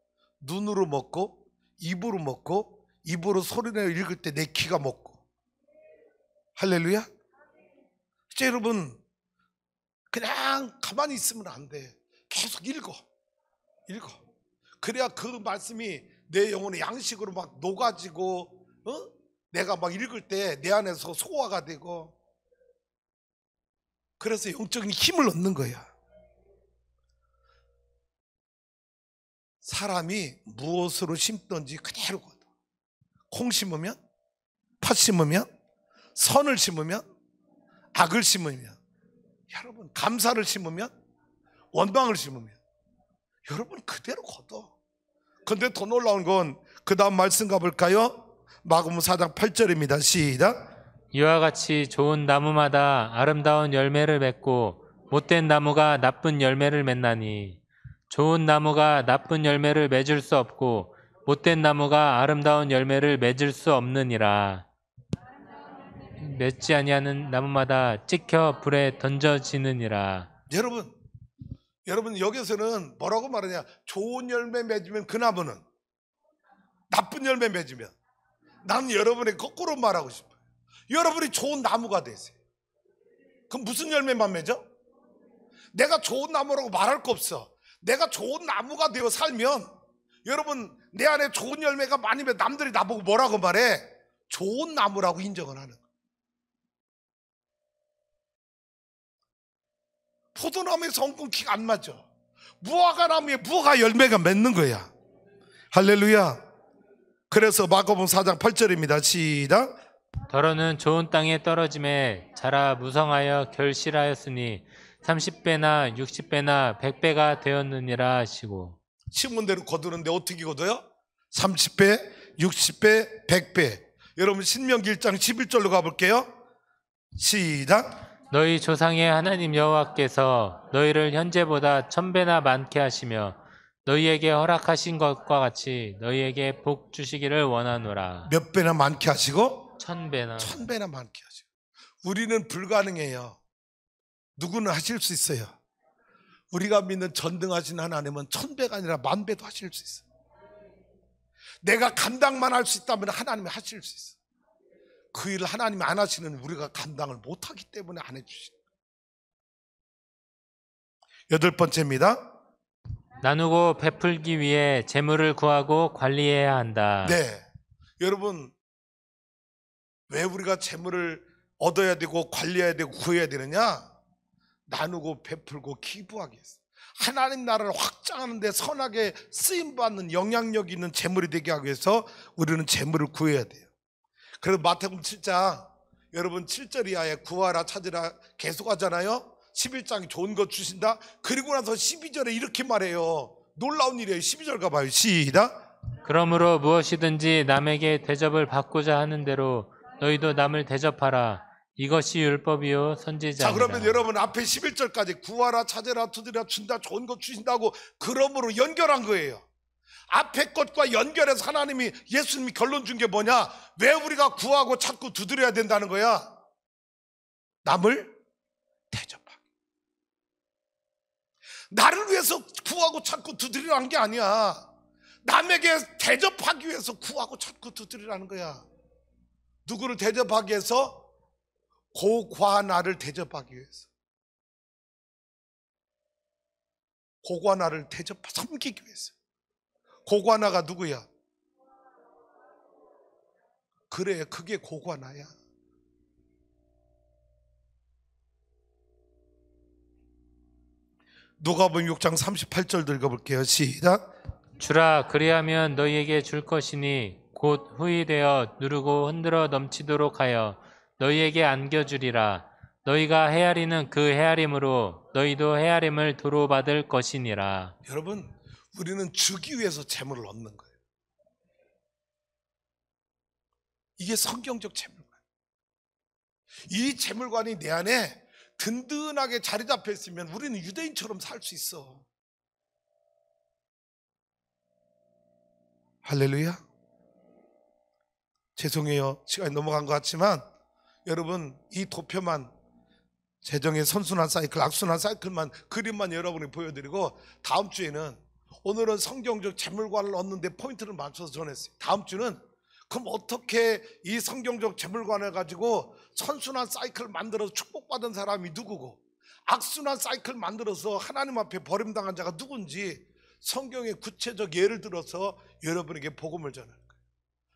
눈으로 먹고 입으로 먹고 입으로 소리내어 읽을 때 내 귀가 먹고. 할렐루야. 진짜 여러분, 그냥 가만히 있으면 안 돼. 계속 읽어. 그래야 그 말씀이 내 영혼의 양식으로 막 녹아지고, 내가 막 읽을 때 내 안에서 소화가 되고. 그래서 영적인 힘을 얻는 거야. 사람이 무엇으로 심든지 그대로 거둬. 콩 심으면, 팥 심으면, 선을 심으면, 악을 심으면, 여러분 감사를 심으면, 원망을 심으면 여러분 그대로 거둬. 근데 더 놀라운 건 그 다음 말씀 가볼까요? 마가복음 4장 8절입니다. 시작. 이와 같이 좋은 나무마다 아름다운 열매를 맺고 못된 나무가 나쁜 열매를 맺나니 좋은 나무가 나쁜 열매를 맺을 수 없고 못된 나무가 아름다운 열매를 맺을 수 없느니라. 맺지 아니하는 나무마다 찍혀 불에 던져지느니라. 여러분 여기서는 뭐라고 말하냐? 좋은 열매 맺으면 그 나무는, 나쁜 열매 맺으면. 나는 여러분의 거꾸로 말하고 싶어요. 여러분이 좋은 나무가 되세요. 그럼 무슨 열매만 맺어? 내가 좋은 나무라고 말할 거 없어. 내가 좋은 나무가 되어 살면 여러분 내 안에 좋은 열매가 많으면 남들이 나보고 뭐라고 말해? 좋은 나무라고 인정을 하는 거야. 포도나무에 엉겅퀴가 안 맞아. 무화과 나무에 무화과 열매가 맺는 거야. 할렐루야. 그래서 마가복음 4장 8절입니다. 시작. 더러는 좋은 땅에 떨어짐에 자라 무성하여 결실하였으니 30배나 60배나 100배가 되었느니라 하시고. 심은 대로 거두는데 어떻게 거둬요? 30배, 60배, 100배. 여러분 신명기 1장 11절로 가볼게요. 시작. 너희 조상의 하나님 여호와께서 너희를 현재보다 1000배나 많게 하시며 너희에게 허락하신 것과 같이 너희에게 복 주시기를 원하노라. 몇 배나 많게 하시고? 1000배나. 1000배나 많게 하시고. 우리는 불가능해요. 누구는 하실 수 있어요. 우리가 믿는 전능하신 하나님은 1000배가 아니라 10,000배도 하실 수 있어요. 내가 감당만 할 수 있다면 하나님이 하실 수 있어요. 그 일을 하나님이 안 하시는 우리가 감당을 못하기 때문에 안 해주시는 거예요. 여덟 번째입니다. 나누고 베풀기 위해 재물을 구하고 관리해야 한다. 네, 여러분, 왜 우리가 재물을 얻어야 되고 관리해야 되고 구해야 되느냐? 나누고 베풀고 기부하기 위해서, 하나님 나라를 확장하는 데 선하게 쓰임받는 영향력 있는 재물이 되게 하기 위해서 우리는 재물을 구해야 돼요. 그래서 마태복음 7장, 여러분 7절 이하에 구하라 찾으라 계속 하잖아요. 11장이 좋은 것 주신다. 그리고 나서 12절에 이렇게 말해요. 놀라운 일이에요. 12절 가봐요. 시작. 그러므로 무엇이든지 남에게 대접을 받고자 하는 대로 너희도 남을 대접하라. 이것이 율법이요 선지자니라. 자, 그러면 여러분 앞에 11절까지 구하라 찾으라 두드리라 준다 좋은 것 주신다고 그러므로 연결한 거예요. 앞에 것과 연결해서 하나님이, 예수님이 결론 준 게 뭐냐? 왜 우리가 구하고 찾고 두드려야 된다는 거야? 남을 대접하기. 나를 위해서 구하고 찾고 두드리라는 게 아니야. 남에게 대접하기 위해서 구하고 찾고 두드리라는 거야. 누구를 대접하기 위해서? 고관아를 대접하기 위해서. 고관아를 섬기기 위해서. 고관아가 누구야? 그래, 그게 고관아야. 누가복음 6장 38절 읽어볼게요. 시작. 주라 그리하면 너희에게 줄 것이니 곧 후히 되어 누르고 흔들어 넘치도록 하여 너희에게 안겨주리라. 너희가 헤아리는 그 헤아림으로 너희도 헤아림을 도로 받을 것이니라. 여러분, 우리는 주기 위해서 재물을 얻는 거예요. 이게 성경적 재물관. 이 재물관이 내 안에 든든하게 자리 잡혀 있으면 우리는 유대인처럼 살 수 있어. 할렐루야. 죄송해요, 시간이 넘어간 것 같지만 여러분, 이 도표만, 재정의 선순환 사이클, 악순환 사이클만, 그림만 여러분이 보여드리고, 다음 주에는, 오늘은 성경적 재물관을 얻는데 포인트를 맞춰서 전했어요. 다음 주는 그럼 어떻게 이 성경적 재물관을 가지고 선순환 사이클을 만들어서 축복받은 사람이 누구고, 악순환 사이클 만들어서 하나님 앞에 버림당한 자가 누군지 성경의 구체적 예를 들어서 여러분에게 복음을 전하는 거예요.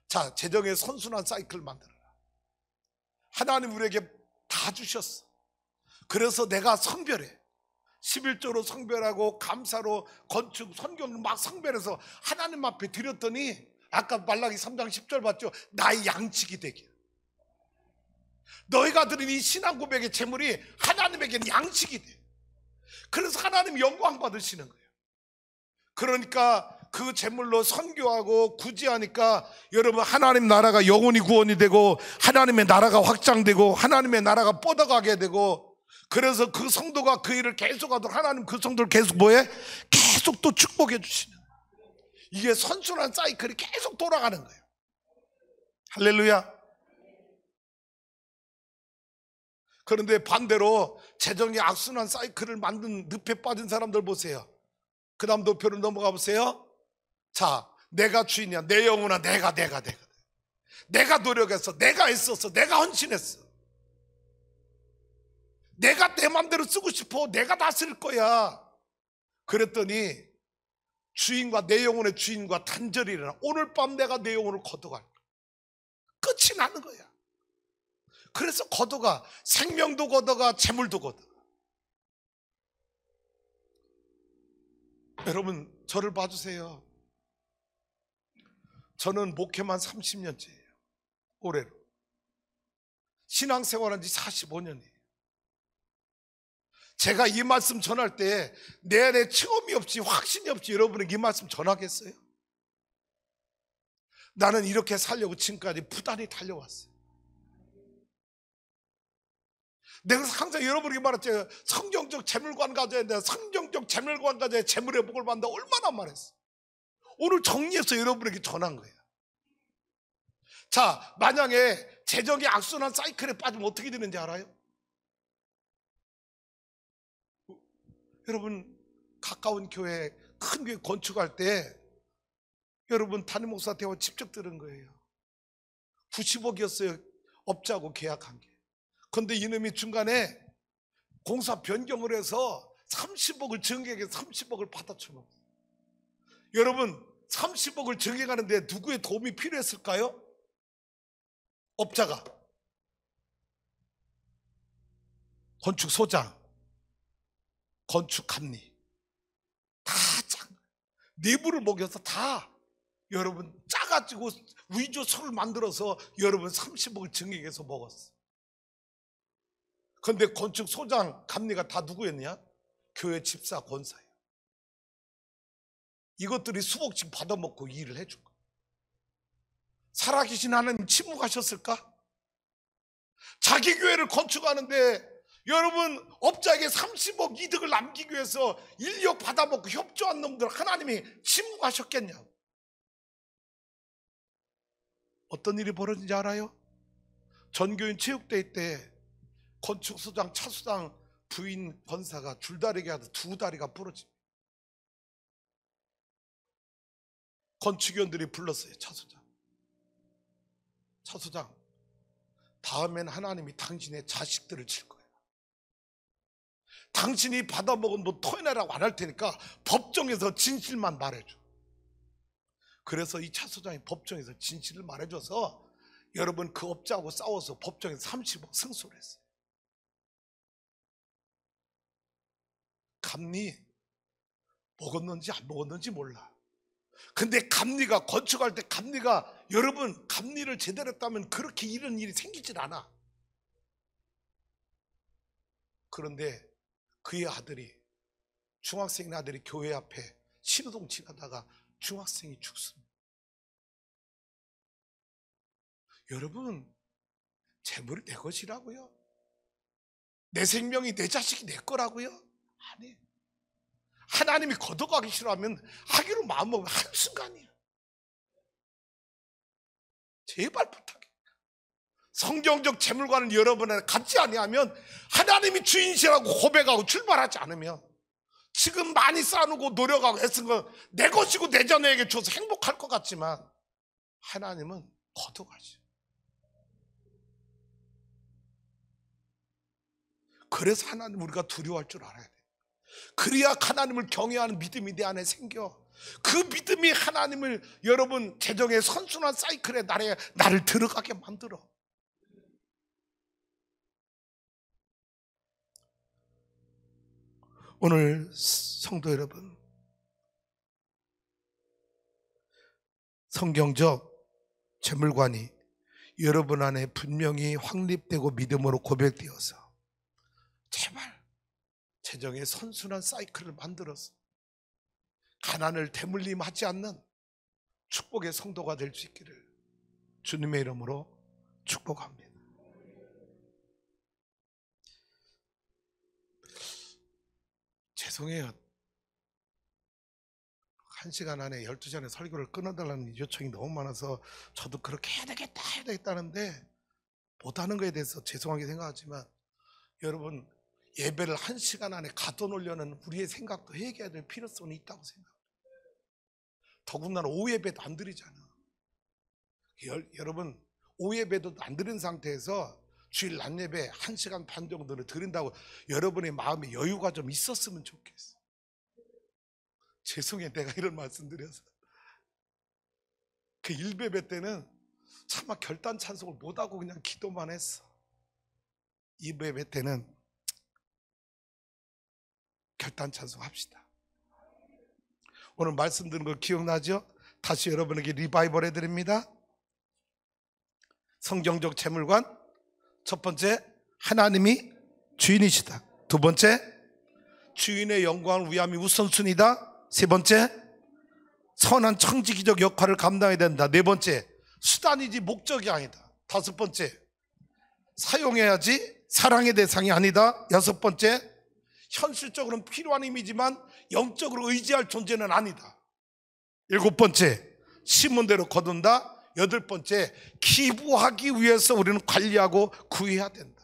자, 재정의 선순환 사이클을 만들어라. 하나님 우리에게 다 주셨어. 그래서 내가 성별해. 11조로 성별하고 감사로 건축, 선교를 막 성별해서 하나님 앞에 드렸더니, 아까 말라기 3장 10절 봤죠? 나의 양식이 되게. 너희가 드린 이 신앙 고백의 재물이 하나님에게는 양식이 돼. 그래서 하나님 영광 받으시는 거예요. 그러니까 그 재물로 선교하고 구제하니까 여러분, 하나님 나라가 영원히 구원이 되고 하나님의 나라가 확장되고 하나님의 나라가 뻗어가게 되고, 그래서 그 성도가 그 일을 계속하도록 하나님 그 성도를 계속 뭐해? 계속 또 축복해 주시는, 이게 선순환 사이클이 계속 돌아가는 거예요. 할렐루야. 그런데 반대로 재정의 악순환 사이클을 만든 늪에 빠진 사람들 보세요. 그 다음 도표로 넘어가 보세요. 자, 내가 주인이야. 내 영혼아, 내가 노력했어, 내가 애썼어, 내가 헌신했어, 내가 내 맘대로 쓰고 싶어, 내가 다스릴 거야. 그랬더니 주인과, 내 영혼의 주인과 단절이 일어나. 오늘 밤 내가 내 영혼을 걷어갈 거야. 끝이 나는 거야. 그래서 걷어가. 생명도 걷어가, 재물도 걷어가. 여러분, 저를 봐주세요. 저는 목회만 30년째예요. 올해로. 신앙생활한 지 45년이에요. 제가 이 말씀 전할 때 내 안에 체험이 없이, 확신이 없이 여러분에게 이 말씀 전하겠어요? 나는 이렇게 살려고 지금까지 부단히 달려왔어요. 내가 항상 여러분에게 말했죠. 성경적 재물관 가져야 돼. 성경적 재물관 가져야 재물의 복을 받는다. 얼마나 말했어. 오늘 정리해서 여러분에게 전한 거예요. 자, 만약에 재정의 악순환 사이클에 빠지면 어떻게 되는지 알아요? 여러분, 가까운 교회, 큰 교회 건축할 때 여러분 담임 목사한테 직접 들은 거예요. 90억이었어요 업자하고 계약한 게. 그런데 이놈이 중간에 공사 변경을 해서 30억을, 정객에게 30억을 받아쳐먹었어요. 여러분 30억을 정해가는데 누구의 도움이 필요했을까요? 업자가, 건축소장, 건축감리 다 내부를 먹여서 다 여러분 짜가지고 위조서를 만들어서 여러분 30억을 정액해서 먹었어. 그런데 건축소장, 감리가 다 누구였냐? 교회 집사, 권사예요. 이것들이 수억씩 받아먹고 일을 해준 거예요. 살아계신 하나님 침묵하셨을까? 자기 교회를 건축하는데 여러분 업자에게 30억 이득을 남기기 위해서 인력 받아먹고 협조한 놈들 하나님이 침묵하셨겠냐고. 어떤 일이 벌어진지 알아요? 전교인 체육대회 때 건축소장, 차수장 부인 권사가 줄다리기 하다 두 다리가 부러집니다. 건축위원들이 불렀어요. 차수장, 다음엔 하나님이 당신의 자식들을 칠 거예요. 당신이 받아먹은 돈 토해내라고 안 할 테니까 법정에서 진실만 말해줘. 그래서 이 차수장이 법정에서 진실을 말해줘서 여러분 그 업자하고 싸워서 법정에서 30억 승소를 했어요. 감리 먹었는지 안 먹었는지 몰라. 근데 감리가 건축할 때 감리가 여러분 감리를 제대로 했다면 그렇게 이런 일이 생기질 않아. 그런데 그의 아들이, 중학생인 아들이 교회 앞에 신호등 지나다가 중학생이 죽습니다. 여러분 재물이 내 것이라고요? 내 생명이 내 자식이 내 거라고요? 아니, 하나님이 걷어가기 싫어하면 하기로 마음먹으면 한순간이에요. 제발 부탁해. 성경적 재물관을 여러분에 갖지 아니하면 하나님이 주인이시라고 고백하고 출발하지 않으면 지금 많이 쌓아놓고 노력하고 애쓴 거 내 것이고 내 자녀에게 줘서 행복할 것 같지만 하나님은 걷어가죠. 그래서 하나님 우리가 두려워할 줄 알아야 돼. 그래야 하나님을 경외하는 믿음이 내 안에 생겨. 그 믿음이 하나님을 여러분 재정의 선순환 사이클에 나를 들어가게 만들어. 오늘 성도 여러분, 성경적 재물관이 여러분 안에 분명히 확립되고 믿음으로 고백되어서 제발 재정의 선순환 사이클을 만들어서 가난을 대물림하지 않는 축복의 성도가 될 수 있기를 주님의 이름으로 축복합니다. 죄송해요. 1시간 안에 12시간에 설교를 끊어달라는 요청이 너무 많아서 저도 그렇게 해야 되겠다는데 못하는 거에 대해서 죄송하게 생각하지만 여러분 예배를 1시간 안에 가둬놓으려는 우리의 생각도 회개해야 될 필요성이 있다고 생각합니다. 더군다나 오후 예배도 안 드리잖아. 여러분 오후 예배도 안 드린 상태에서 주일 낮 예배 1시간 반 정도를 드린다고 여러분의 마음에 여유가 좀 있었으면 좋겠어. 죄송해 내가 이런 말씀 드려서. 그 1예배 때는 차마 결단 찬송을 못하고 그냥 기도만 했어. 2예배 때는 결단 찬송 합시다. 오늘 말씀 드린 거 기억나죠? 다시 여러분에게 리바이벌 해드립니다. 성경적 재물관, 첫 번째 하나님이 주인이시다. 두 번째 주인의 영광을 위함이 우선순위다. 세 번째 선한 청지기적 역할을 감당해야 된다. 네 번째 수단이지 목적이 아니다. 다섯 번째 사용해야지 사랑의 대상이 아니다. 여섯 번째 현실적으로는 필요한 힘이지만 영적으로 의지할 존재는 아니다. 일곱 번째 심은 대로 거둔다. 여덟 번째 기부하기 위해서 우리는 관리하고 구해야 된다.